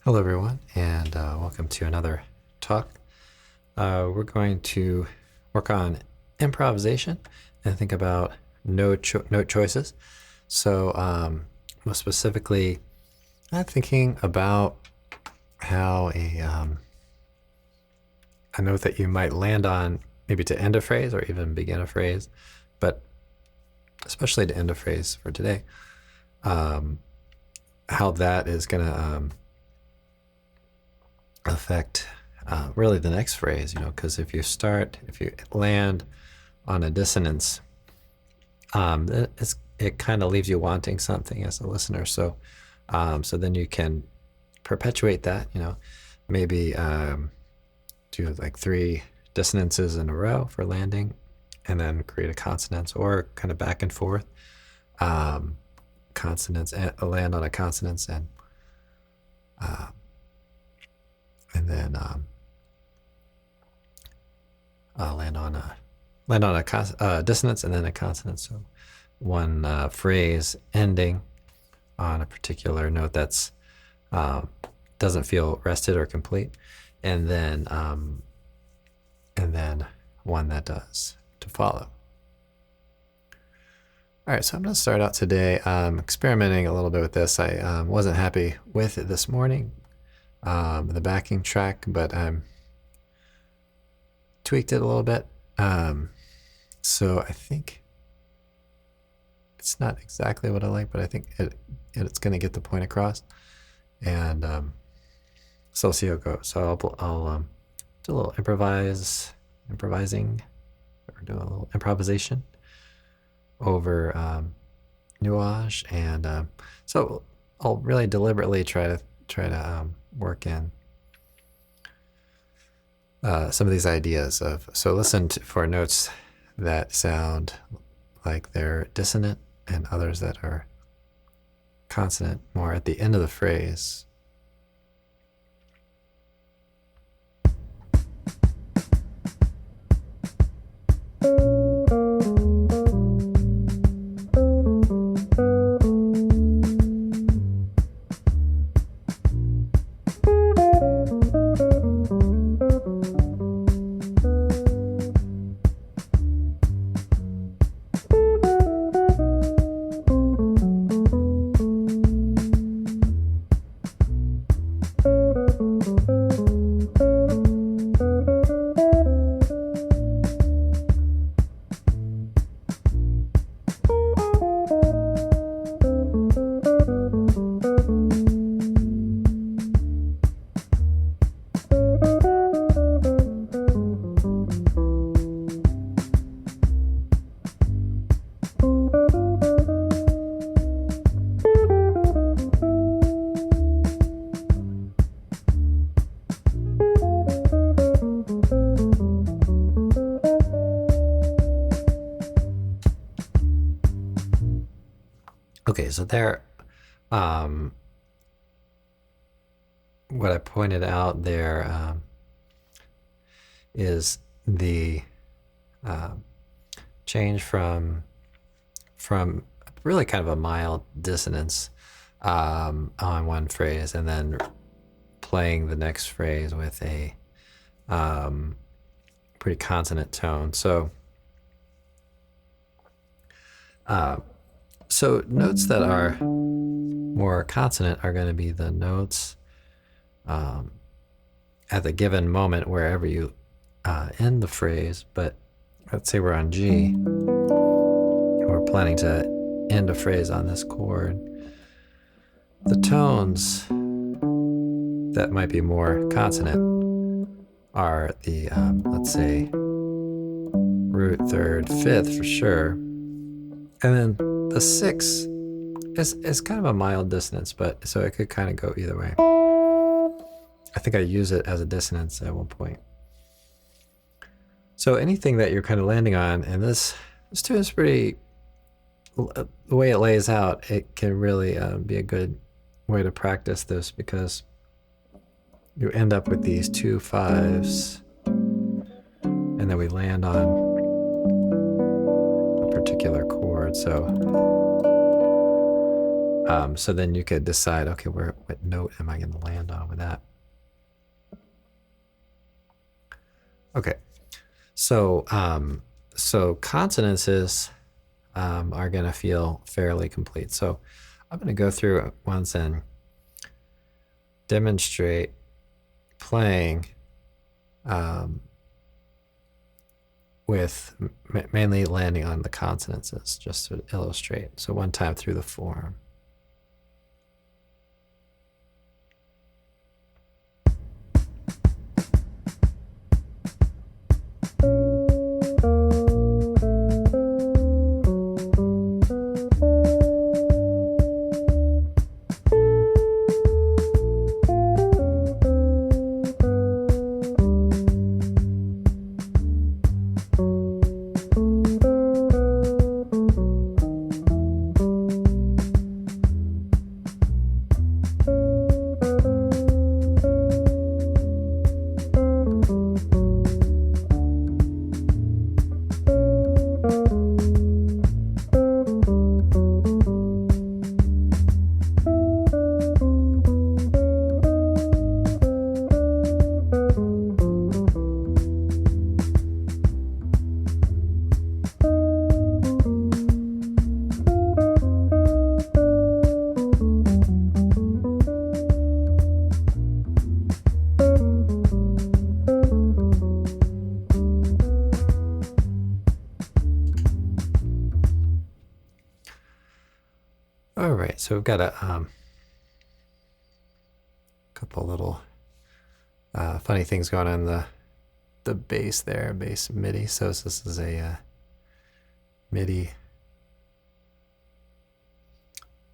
Hello, everyone, and welcome to another talk. We're going to work on improvisation and think about note choices. Most specifically, I'm thinking about how a note that you might land on, maybe to end a phrase or even begin a phrase, but especially to end a phrase for today, how that is going to affect really the next phrase, because if you land on a dissonance, it kind of leaves you wanting something as a listener. So then you can perpetuate that, maybe do like 3 dissonances in a row for landing, and then create a consonance, or kind of back and forth, consonants, and land on a consonance, and then land on a dissonance and then a consonant. So one phrase ending on a particular note that's doesn't feel rested or complete, and then one that does to follow. All right, so I'm going to start out today experimenting a little bit with this. I wasn't happy with it this morning, the backing track, but I tweaked it a little bit. So I think it's not exactly what I like, but I think it's going to get the point across. And so we'll see how it goes. So I'll do a little improvising, or do a little improvisation over Nuage, and so I'll really deliberately try to work in some of these ideas so listen for notes that sound like they're dissonant, and others that are consonant more at the end of the phrase. Okay, so there, what I pointed out there is the change from really kind of a mild dissonance on one phrase, and then playing the next phrase with a pretty consonant tone. So notes that are more consonant are going to be the notes at the given moment wherever you end the phrase. But let's say we're on G, and we're planning to end a phrase on this chord. The tones that might be more consonant are the, let's say, root, third, fifth for sure. And then the 6 is kind of a mild dissonance, but so it could kind of go either way. I think I use it as a dissonance at one point. So anything that you're kind of landing on, and this tune is pretty, the way it lays out, it can really be a good way to practice this, because you end up with these 2 5s, and then we land on a particular chord. So So then you could decide, okay, what note am I going to land on with that? Okay, so so consonances are going to feel fairly complete. So I'm going to go through it once and demonstrate playing with mainly landing on the consonants, just to illustrate. So one time through the form. All right, so we've got a couple little funny things going on in the bass there, bass MIDI. So this is a MIDI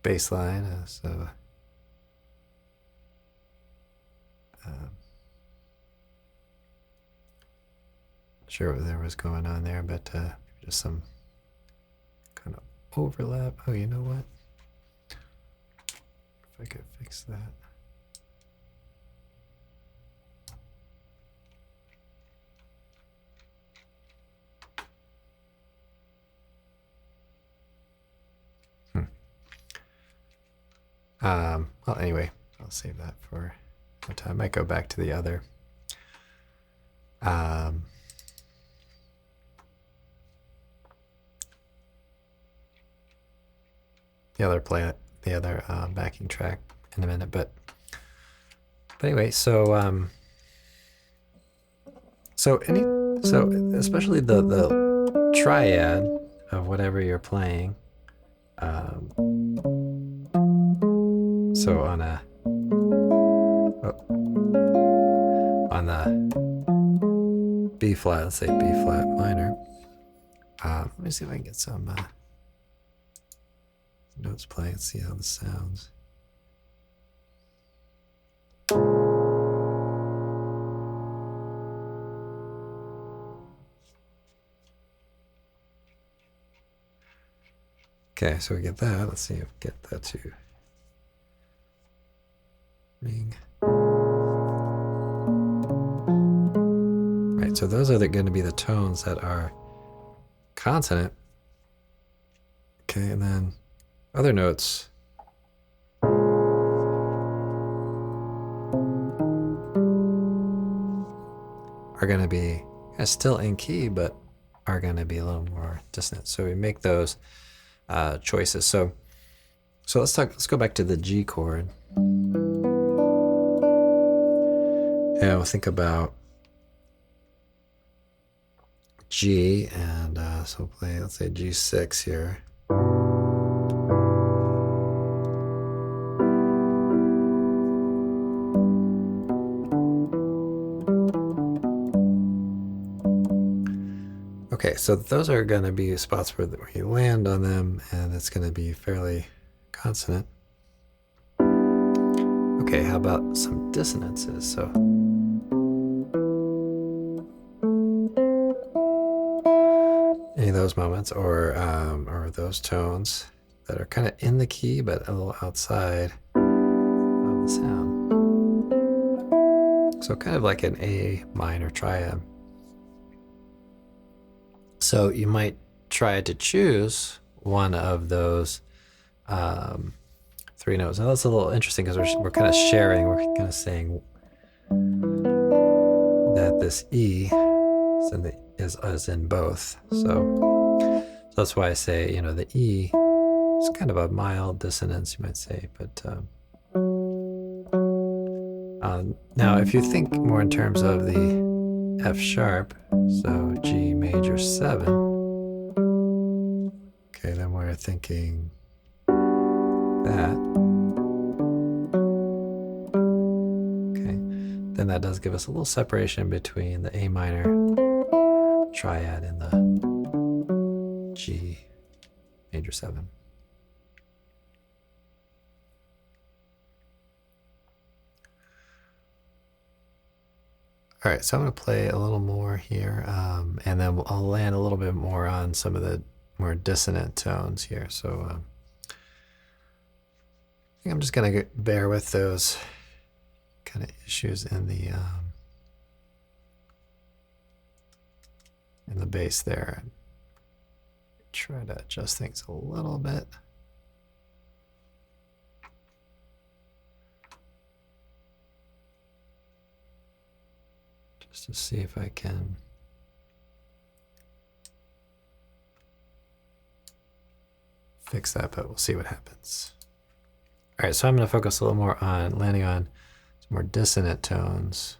bass line. So not sure what there was going on there, but just some kind of overlap. Oh, you know what? If I could fix that. Well, anyway, I'll save that for a time. I might go back to the other. The other backing track in a minute, but anyway, so especially the triad of whatever you're playing. So on the B flat, let's say B flat minor. Let me see if I can get some notes playing and see how this sounds. Okay, so we get that. Let's see if we get that to ring. Right, so those are going to be the tones that are consonant. Okay, and then other notes are going to be still in key, but are going to be a little more dissonant. So we make those choices. So let's go back to the G chord. And we'll think about G, and so we'll play, let's say G6 here. Okay, so those are going to be spots where you land on them, and it's going to be fairly consonant. Okay, how about some dissonances? So any of those moments, or those tones that are kind of in the key but a little outside of the sound. So kind of like an A minor triad. So you might try to choose one of those 3 notes. Now that's a little interesting because we're kind of sharing. We're kind of saying that this E is in both. So that's why I say, you know, the E is kind of a mild dissonance, you might say. But now, if you think more in terms of the F sharp, so G major 7, okay, then we're thinking that. Okay, then that does give us a little separation between the A minor triad and the G major 7. All right, so I'm going to play a little more here, and then I'll land a little bit more on some of the more dissonant tones here. So I think I'm just going to bear with those kind of issues in the bass there. Try to adjust things a little bit. Just to see if I can fix that, but we'll see what happens. All right, so I'm going to focus a little more on landing on some more dissonant tones.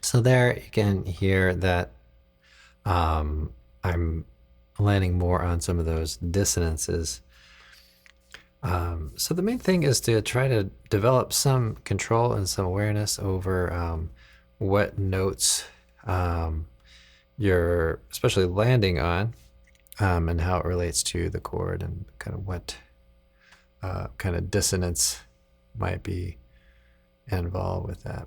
So there you can hear that I'm landing more on some of those dissonances. So the main thing is to try to develop some control and some awareness over what notes you're especially landing on, and how it relates to the chord and kind of what kind of dissonance might be involved with that.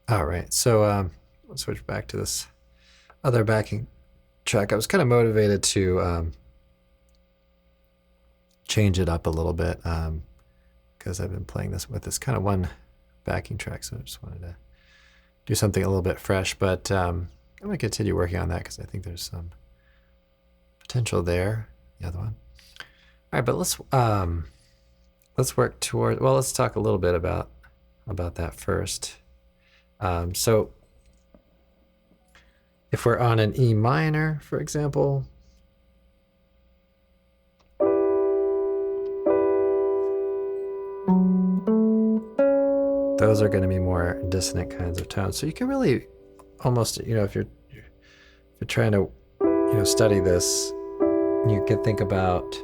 All right, so let's switch back to this other backing track. I was kind of motivated to change it up a little bit because I've been playing this with this kind of one backing track, so I just wanted to do something a little bit fresh. But I'm going to continue working on that because I think there's some potential there. The other one. All right, but let's work toward. Well, let's talk a little bit about that first. So if we're on an E minor, for example, those are going to be more dissonant kinds of tones. So you can really almost, if you're trying to, study this, you can think about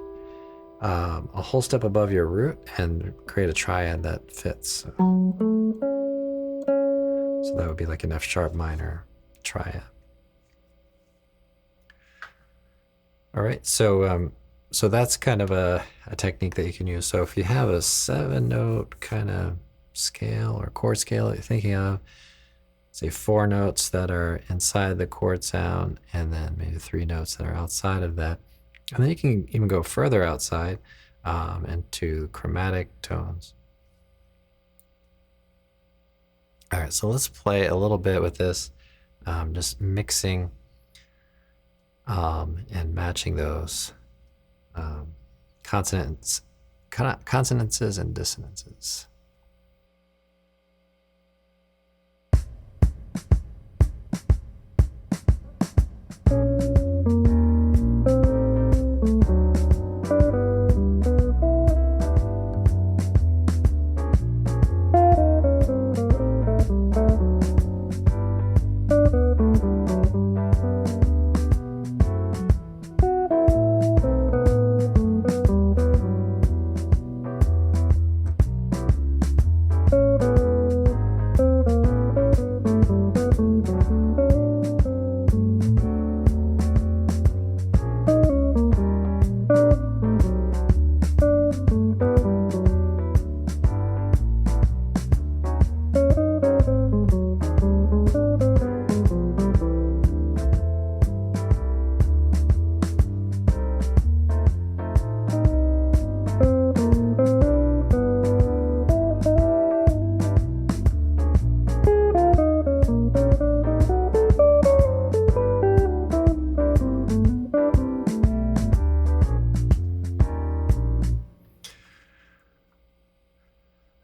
a whole step above your root and create a triad that fits. So that would be like an F sharp minor triad. All right, so that's kind of a technique that you can use. So if you have a 7-note kind of scale or chord scale that you're thinking of, say 4 notes that are inside the chord sound, and then maybe 3 notes that are outside of that. And then you can even go further outside into chromatic tones. All right, so let's play a little bit with this, just mixing and matching those consonances and dissonances.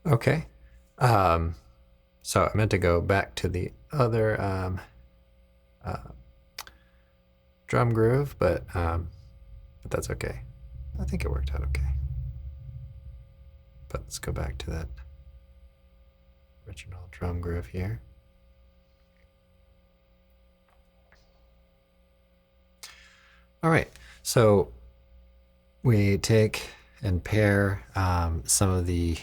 Okay. So I meant to go back to the other drum groove, but that's okay. I think it worked out okay. But let's go back to that original drum groove here. All right, so we take and pair some of the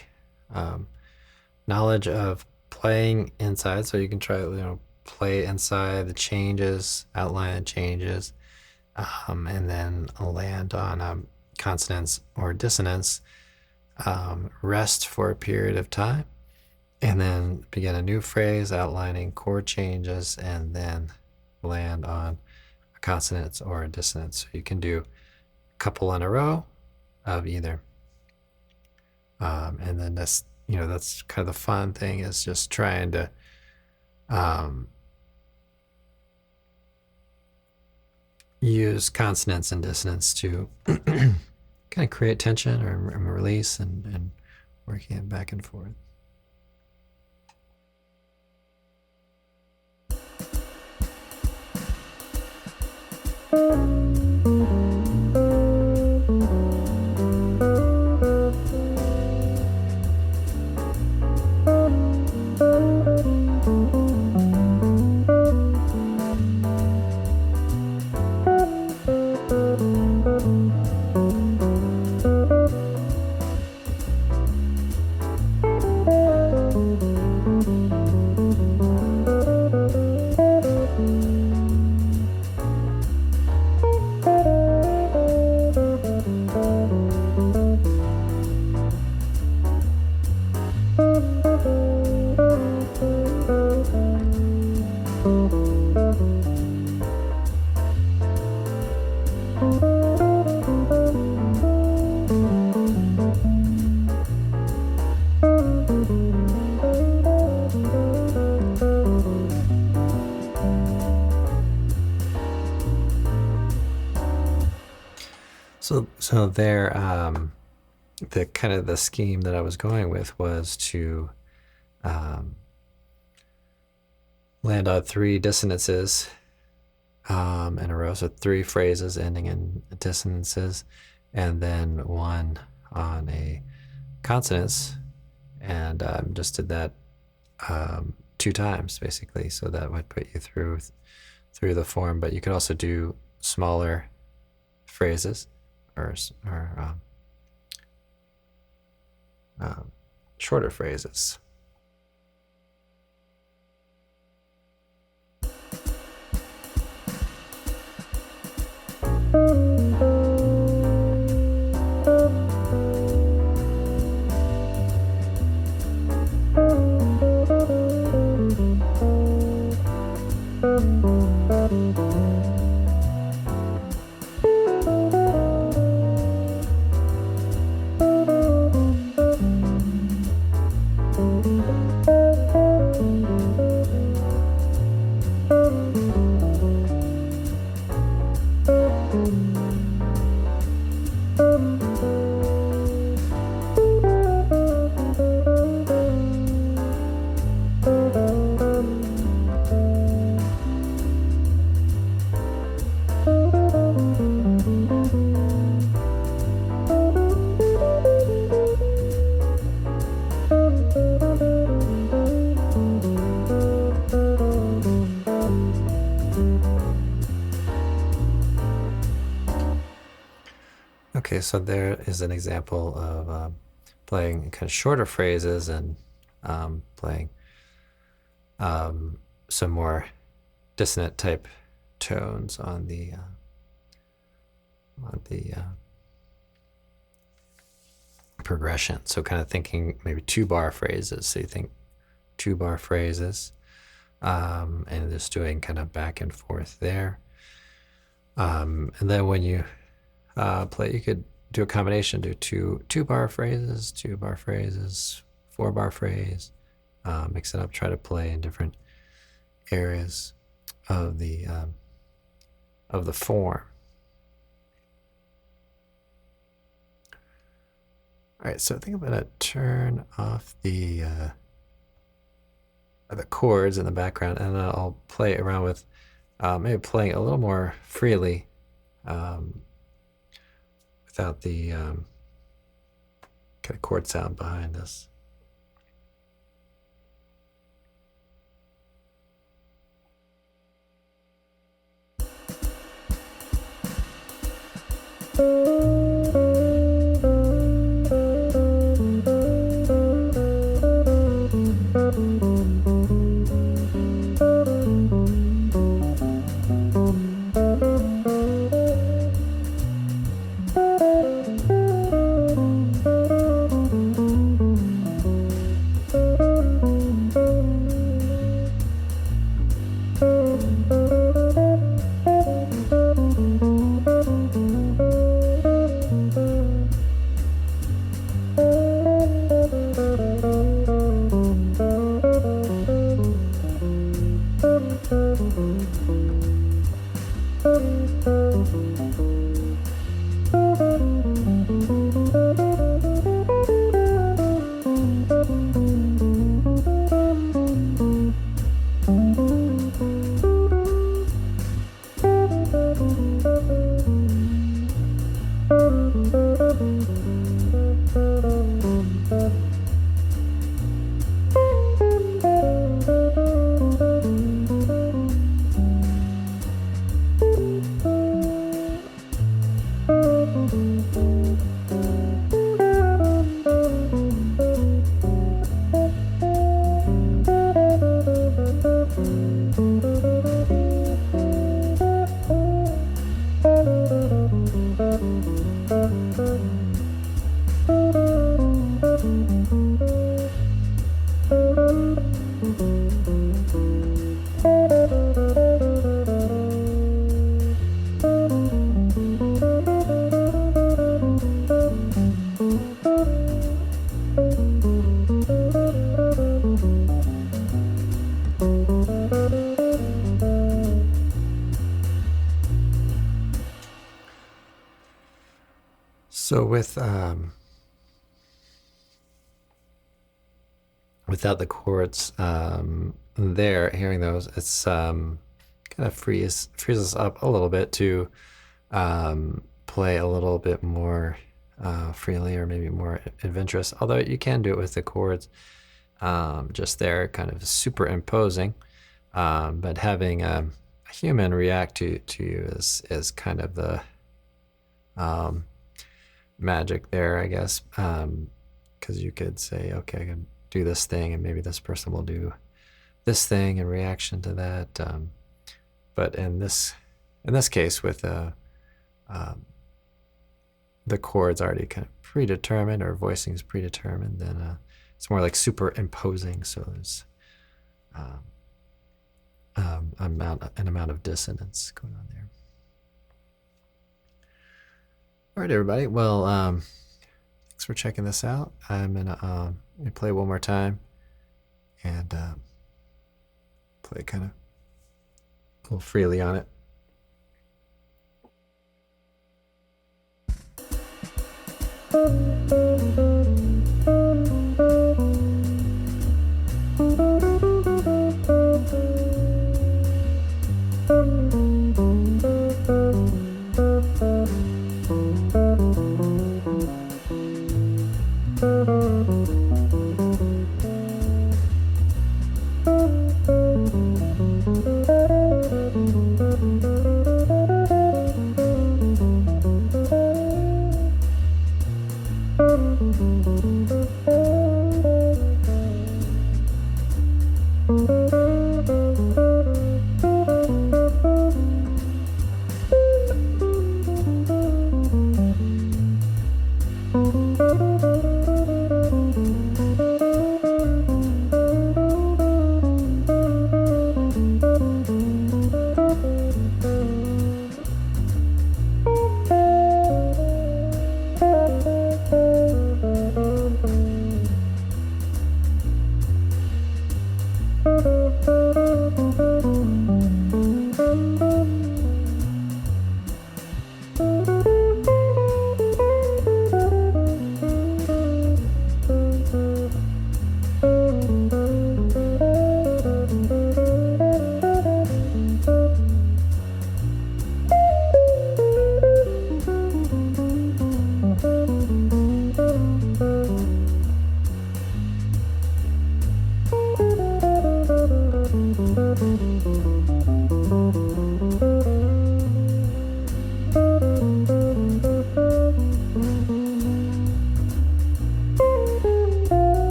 knowledge of playing inside, so you can try, play inside the changes, outline the changes, and then land on consonants or dissonance, rest for a period of time, and then begin a new phrase outlining chord changes, and then land on consonants or dissonance. So you can do a couple in a row of either. And then that's kind of the fun thing, is just trying to use consonants and dissonance to kind of create tension or release, and working it back and forth. So there, the kind of the scheme that I was going with was to land on 3 dissonances in a row, so 3 phrases ending in dissonances, and then 1 on a consonance, and just did that 2 times basically. So that would put you through the form. But you could also do smaller phrases or shorter phrases. Okay, so there is an example of playing kind of shorter phrases and playing some more dissonant type tones on the progression. So kind of thinking maybe 2-bar phrases. So you think 2-bar phrases, and just doing kind of back and forth there. And then when you play, you could do a combination, do 2-bar phrases, 2-bar phrases, 4-bar phrase, mix it up, try to play in different areas of the form. All right, so I think I'm gonna turn off the chords in the background, and then I'll play around with maybe playing a little more freely without the kind of chord sound behind this. So without the chords there, hearing those, it's kind of frees us up a little bit to play a little bit more freely, or maybe more adventurous. Although you can do it with the chords just there, kind of superimposing. But having a human react to you is kind of the magic there, I guess, because you could say, okay, I can do this thing, and maybe this person will do this thing in reaction to that. But in this case, with the chords already kind of predetermined, or voicing is predetermined, then it's more like superimposing. So there's an amount of dissonance going on there. All right, everybody. Well, thanks for checking this out. I'm gonna play one more time and play kind of a little freely on it.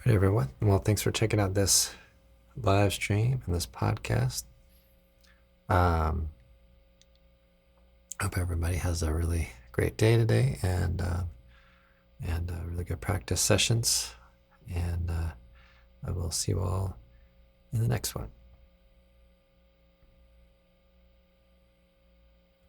right, everyone. Well, thanks for checking out this live stream and this podcast. Hope everybody has a really great day today and really good practice sessions. And I will see you all in the next one.